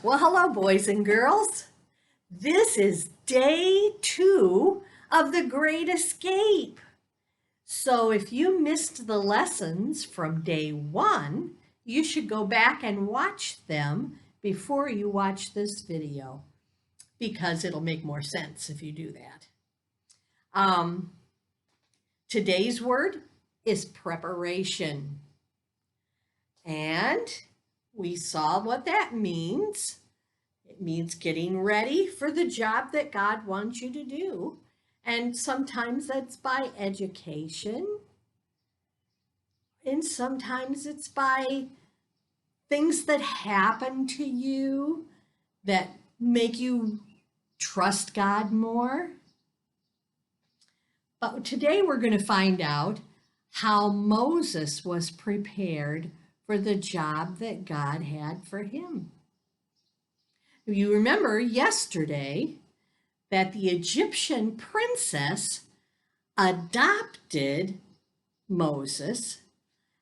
Well, hello, boys and girls. This is day 2 of the Great Escape. So if you missed the lessons from day 1, you should go back and watch them before you watch this video, because it'll make more sense if you do that. Today's word is preparation. And we saw what that means. It means getting ready for the job that God wants you to do. And sometimes that's by education. And sometimes it's by things that happen to you that make you trust God more. But today we're going to find out how Moses was prepared for the job that God had for him. You remember yesterday that the Egyptian princess adopted Moses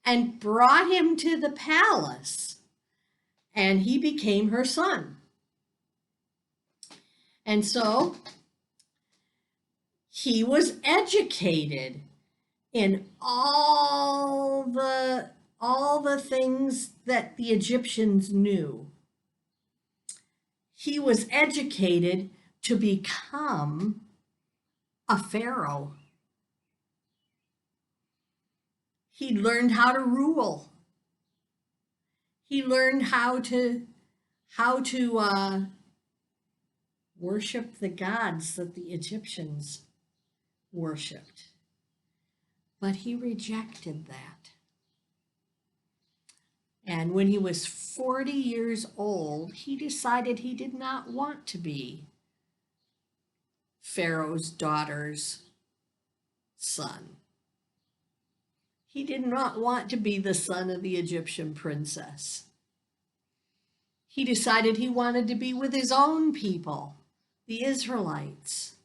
and brought him to the palace, and he became her son. And so he was educated in all the things that the Egyptians knew. He was educated to become a pharaoh. He learned how to rule. He learned how to worship the gods that the Egyptians worshipped. But he rejected that. And when he was 40 years old, he decided he did not want to be Pharaoh's daughter's son. He did not want to be the son of the Egyptian princess. He decided he wanted to be with his own people, the Israelites.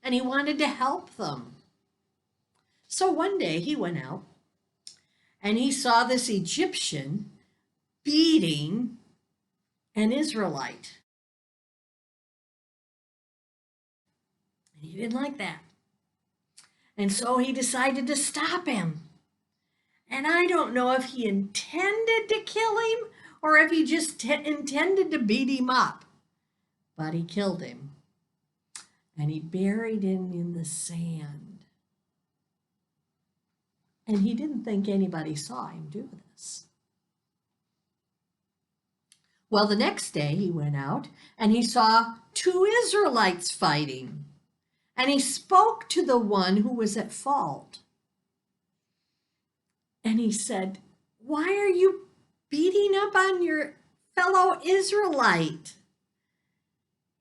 And he wanted to help them. So one day he went out and he saw this Egyptian beating an Israelite. He didn't like that. And so he decided to stop him. And I don't know if he intended to kill him or if he just intended to beat him up. But he killed him. And he buried him in the sand. And he didn't think anybody saw him do this. Well, the next day he went out and he saw 2 Israelites fighting. And he spoke to the one who was at fault. And he said, "Why are you beating up on your fellow Israelite?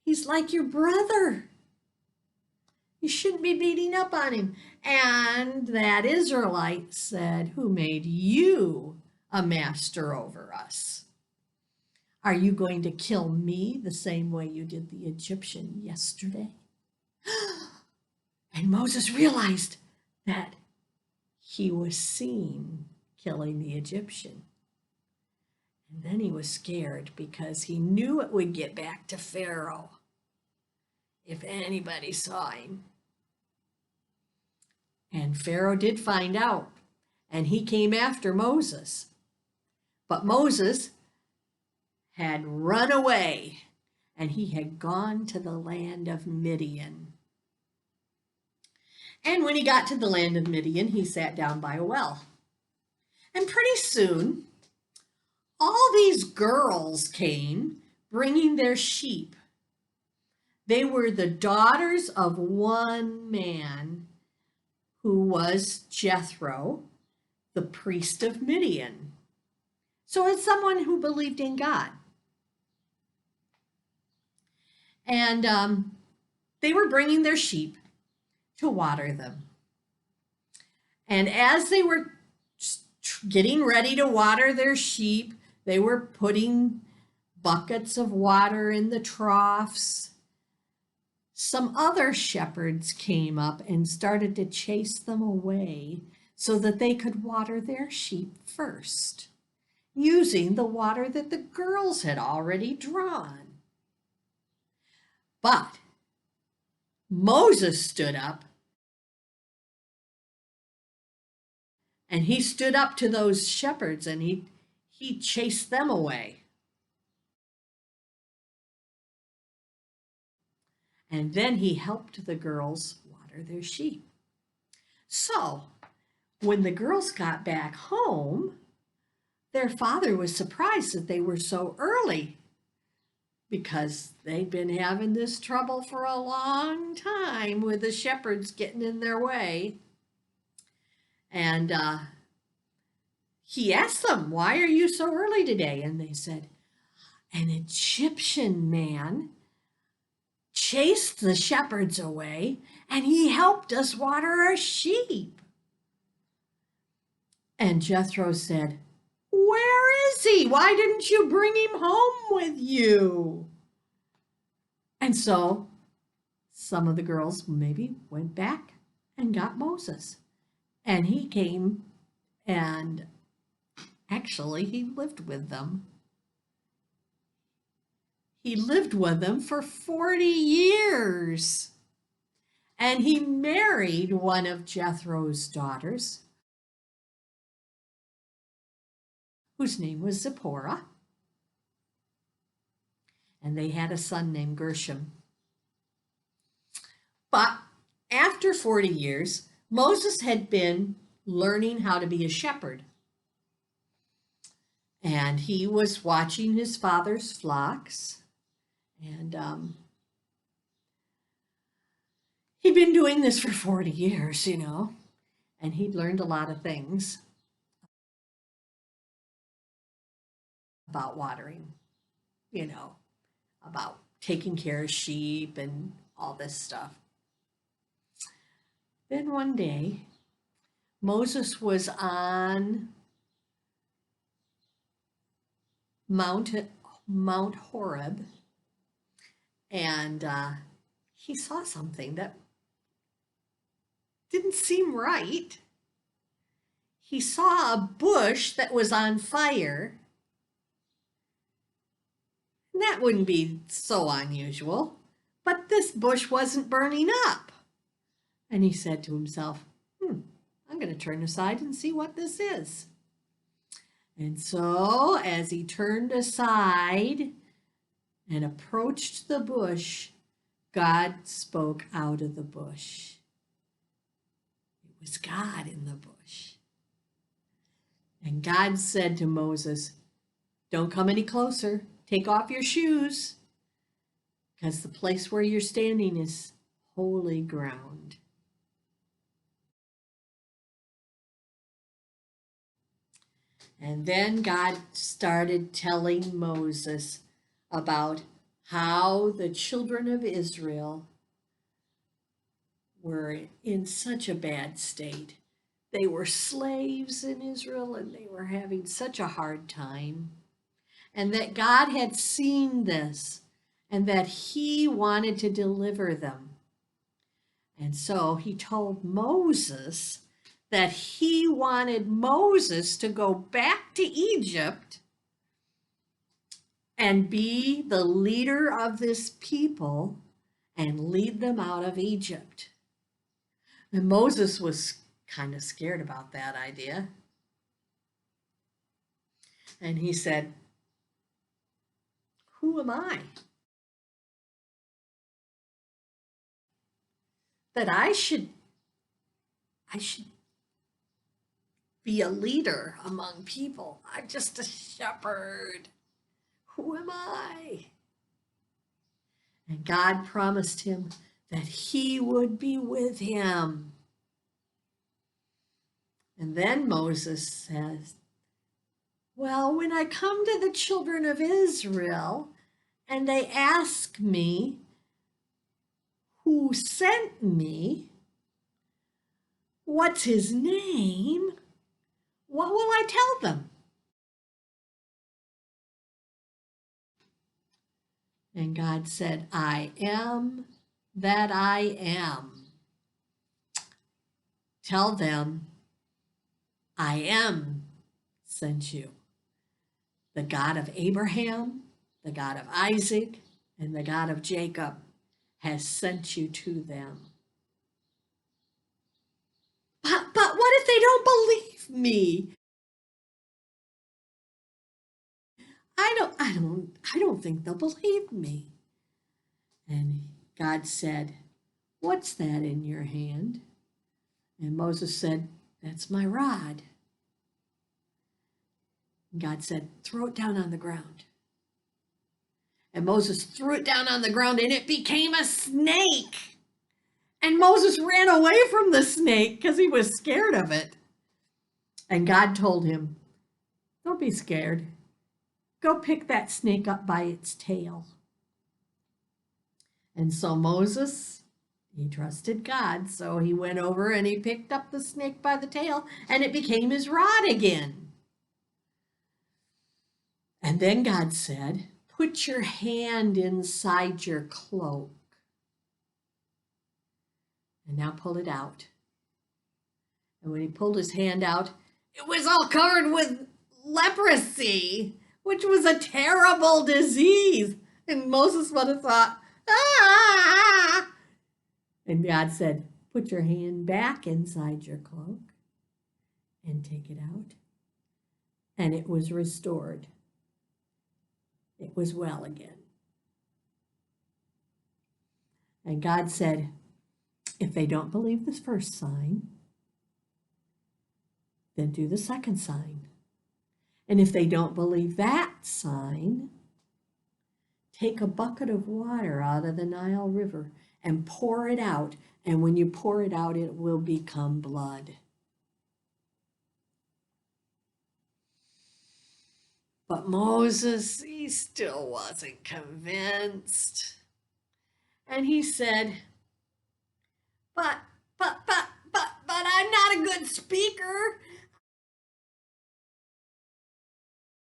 He's like your brother. You shouldn't be beating up on him." And that Israelite said, "Who made you a master over us? Are you going to kill me the same way you did the Egyptian yesterday?" And Moses realized that he was seen killing the Egyptian. And then he was scared because he knew it would get back to Pharaoh if anybody saw him. And Pharaoh did find out, and he came after Moses. But Moses had run away, and he had gone to the land of Midian. And when he got to the land of Midian, he sat down by a well. And pretty soon, all these girls came bringing their sheep. They were the daughters of one man who was Jethro, the priest of Midian. So it's someone who believed in God. And they were bringing their sheep to water them. And as they were getting ready to water their sheep, they were putting buckets of water in the troughs. Some other shepherds came up and started to chase them away so that they could water their sheep first. using the water that the girls had already drawn. But Moses stood up, and he stood up to those shepherds, and he chased them away. And then he helped the girls water their sheep. So when the girls got back home, their father was surprised that they were so early because they'd been having this trouble for a long time with the shepherds getting in their way. And he asked them, "Why are you so early today?" And they said, "An Egyptian man chased the shepherds away, and he helped us water our sheep." And Jethro said, "Where is he? Why didn't you bring him home with you?" And so some of the girls maybe went back and got Moses. And he came, and actually he lived with them. He lived with them for 40 years. And he married one of Jethro's daughters, whose name was Zipporah. And they had a son named Gershom. But after 40 years, Moses had been learning how to be a shepherd. And he was watching his father's flocks. And he'd been doing this for 40 years, and he'd learned a lot of things about watering, about taking care of sheep and all this stuff. Then one day, Moses was on Mount Horeb, and he saw something that didn't seem right. He saw a bush that was on fire. And that wouldn't be so unusual, but this bush wasn't burning up. And he said to himself, I'm going to turn aside and see what this is. And so as he turned aside and approached the bush, God spoke out of the bush. It was God in the bush. And God said to Moses, "Don't come any closer. Take off your shoes, because the place where you're standing is holy ground." And then God started telling Moses about how the children of Israel were in such a bad state. They were slaves in Israel, and they were having such a hard time. And that God had seen this, and that he wanted to deliver them. And so he told Moses that he wanted Moses to go back to Egypt and be the leader of this people and lead them out of Egypt. And Moses was kind of scared about that idea. And he said, "Who am I that I should be a leader among people? I'm just a shepherd. Who am I?" And God promised him that he would be with him. And then Moses says, "Well, when I come to the children of Israel and they ask me who sent me, what's his name, what will I tell them?" And God said, "I am that I am. Tell them I am sent you." The God of Abraham, the God of Isaac, and the God of Jacob has sent you to them. But what if they don't believe me? I don't think they'll believe me. And God said, "What's that in your hand?" And Moses said, "That's my rod." And God said, "Throw it down on the ground." And Moses threw it down on the ground and it became a snake. And Moses ran away from the snake because he was scared of it. And God told him, "Don't be scared. Go pick that snake up by its tail." And so Moses, he trusted God. So he went over and he picked up the snake by the tail and it became his rod again. And then God said, "Put your hand inside your cloak. And now pull it out." And when he pulled his hand out, it was all covered with leprosy, which was a terrible disease. And Moses would have thought, "Ah!" And God said, "Put your hand back inside your cloak and take it out." And it was restored. It was well again. And God said, "If they don't believe this first sign, then do the second sign. And if they don't believe that sign, take a bucket of water out of the Nile River and pour it out. And when you pour it out, it will become blood." But Moses, he still wasn't convinced. And he said, but I'm not a good speaker.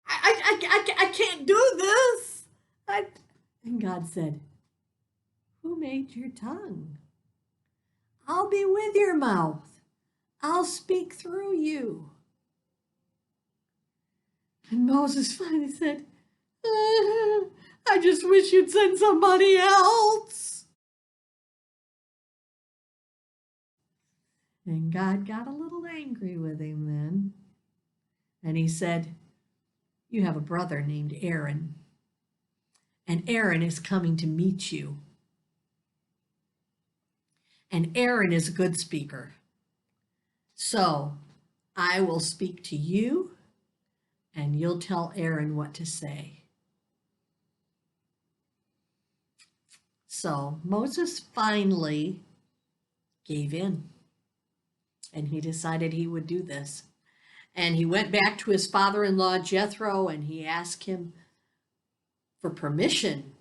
I can't do this. And God said, "Who made your tongue? I'll be with your mouth. I'll speak through you." And Moses finally said, "I just wish you'd send somebody else." And God got a little angry with him then. And he said, "You have a brother named Aaron. And Aaron is coming to meet you. And Aaron is a good speaker. So I will speak to you and you'll tell Aaron what to say." So Moses finally gave in and he decided he would do this. And he went back to his father-in-law Jethro and he asked him for permission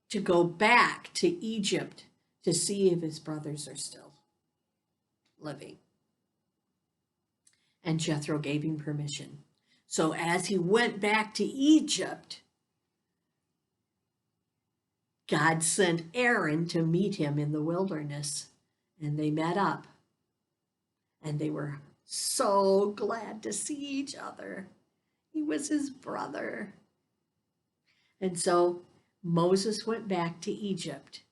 to go back to Egypt to see if his brothers are still living. And Jethro gave him permission. So as he went back to Egypt, God sent Aaron to meet him in the wilderness, and they met up, and they were so glad to see each other. He was his brother. And so Moses went back to Egypt,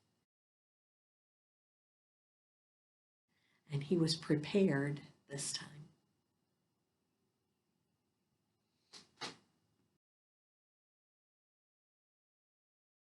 and he was prepared this time.